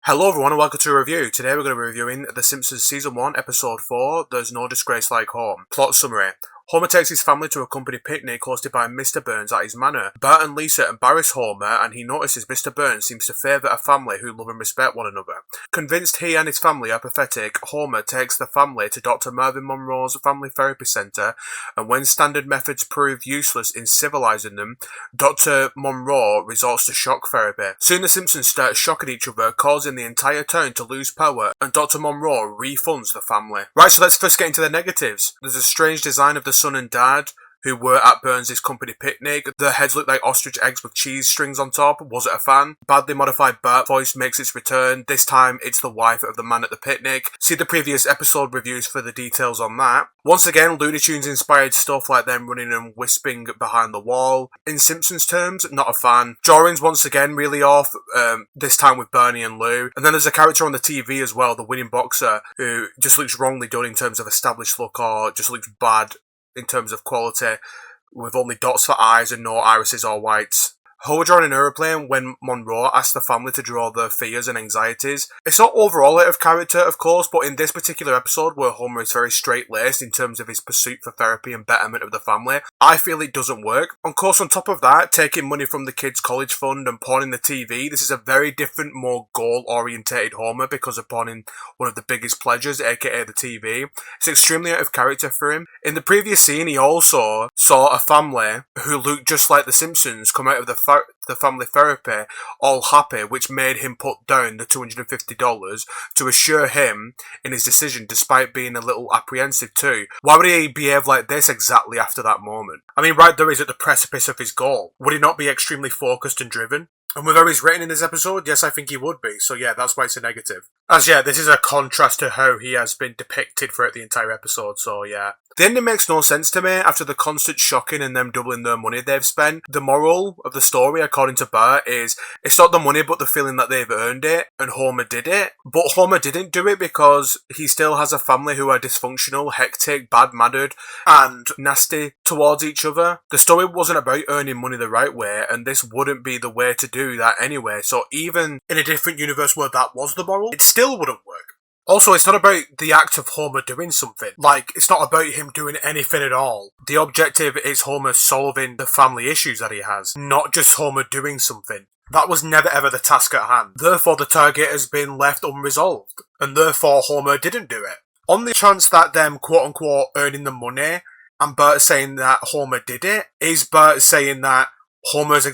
Hello everyone and welcome to a review. Today we're going to be reviewing The Simpsons Season 1, Episode 4, There's No Disgrace Like Home. Plot summary. Homer takes his family to a company picnic hosted by Mr. Burns at his manor. Bart and Lisa embarrass Homer and he notices Mr. Burns seems to favour a family who love and respect one another. Convinced he and his family are pathetic, Homer takes the family to Dr. Mervyn Monroe's Family Therapy Centre, and when standard methods prove useless in civilising them, Dr. Monroe resorts to shock therapy. Soon the Simpsons start shocking each other, causing the entire town to lose power, and Dr. Monroe refunds the family. Right, so let's first get into the negatives. There's a strange design of the son and dad who were at Burns' company picnic. Their heads look like ostrich eggs with cheese strings on top. Wasn't a fan. Badly modified Bart voice makes its return. This time it's the wife of the man at the picnic. See the previous episode reviews for the details on that. Once again, Looney Tunes inspired stuff like them running and wisping behind the wall. In Simpsons terms, not a fan. Drawings once again really off, this time with Bernie and Lou. And then there's a character on the TV as well, the winning boxer, who just looks wrongly done in terms of established look or just looks bad in terms of quality, with only dots for eyes and no irises or whites. Homer drawing an aeroplane when Monroe asked the family to draw their fears and anxieties. It's not overall out of character, of course, but in this particular episode where Homer is very straight-laced in terms of his pursuit for therapy and betterment of the family, I feel it doesn't work. Of course, on top of that, taking money from the kids' college fund and pawning the TV, this is a very different, more goal-orientated Homer because of pawning one of the biggest pleasures, aka the TV. It's extremely out of character for him. In the previous scene, he also saw a family who looked just like the Simpsons come out of the family therapy all happy, which made him put down the $250 to assure him in his decision despite being a little apprehensive too. Why would he behave like this exactly after that moment? I mean, right there he's at the precipice of his goal. Would he not be extremely focused and driven? And with how he's written in this episode, yes, I think he would be. So yeah, that's why it's a negative. As yeah, this is a contrast to how he has been depicted throughout the entire episode, so yeah. The ending makes no sense to me after the constant shocking and them doubling their money they've spent. The moral of the story, according to Bart, is it's not the money but the feeling that they've earned it, and Homer did it. But Homer didn't do it because he still has a family who are dysfunctional, hectic, bad-mannered, and nasty towards each other. The story wasn't about earning money the right way, and this wouldn't be the way to do that anyway, so even in a different universe where that was the moral, it still wouldn't work. Also, it's not about the act of Homer doing something. Like, it's not about him doing anything at all. The objective is Homer solving the family issues that he has, not just Homer doing something. That was never ever the task at hand. Therefore, the target has been left unresolved, and therefore Homer didn't do it. On the chance that them quote-unquote earning the money, and Bart saying that Homer did it, is Bart saying that Homer's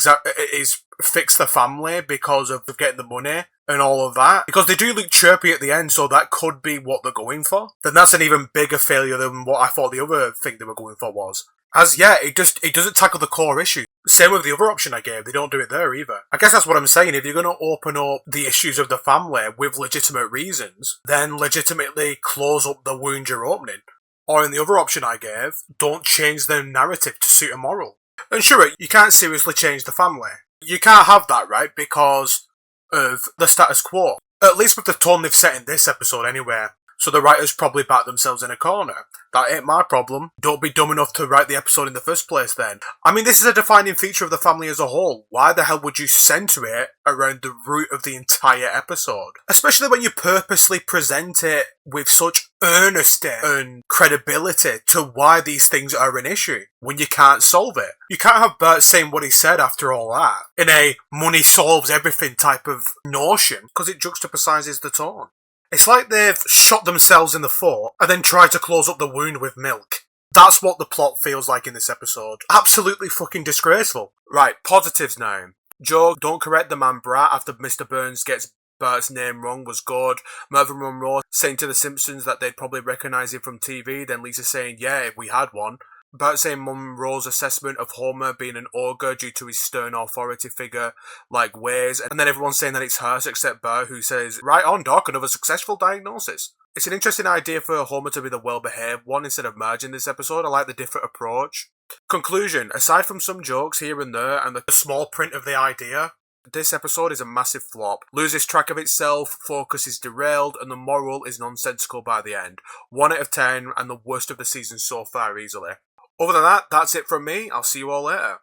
is fix the family because of getting the money and all of that? Because they do look chirpy at the end, so that could be what they're going for. Then that's an even bigger failure than what I thought the other thing they were going for was. As yeah, it doesn't tackle the core issue. Same with the other option I gave, they don't do it there either. I guess that's what I'm saying, if you're going to open up the issues of the family with legitimate reasons, then legitimately close up the wound you're opening. Or in the other option I gave, don't change the narrative to suit a moral. And sure, you can't seriously change the family. You can't have that, right, because of the status quo. At least with the tone they've set in this episode anyway. So the writers probably backed themselves in a corner. That ain't my problem. Don't be dumb enough to write the episode in the first place then. I mean, this is a defining feature of the family as a whole. Why the hell would you center it around the root of the entire episode? Especially when you purposely present it with such earnesty and credibility to why these things are an issue when you can't solve it. You can't have Bert saying what he said after all that in a money solves everything type of notion, because it juxtaposises the tone. It's like they've shot themselves in the foot and then tried to close up the wound with milk. That's what the plot feels like in this episode. Absolutely fucking disgraceful. Right, positives now. Joe, don't correct the man brat after Mr. Burns gets Bart's name wrong was good. Mervyn Monroe saying to the Simpsons that they'd probably recognise him from TV, then Lisa saying, yeah, if we had one. Bart saying Monroe's assessment of Homer being an ogre due to his stern authority figure-like ways, and then everyone's saying that it's harsh except Bart, who says, right on Doc, another successful diagnosis. It's an interesting idea for Homer to be the well-behaved one instead of Marge in this episode. I like the different approach. Conclusion, aside from some jokes here and there and the small print of the idea, this episode is a massive flop. Loses track of itself, focus is derailed, and the moral is nonsensical by the end. 1 out of 10, and the worst of the season so far easily. Other than that, that's it from me. I'll see you all later.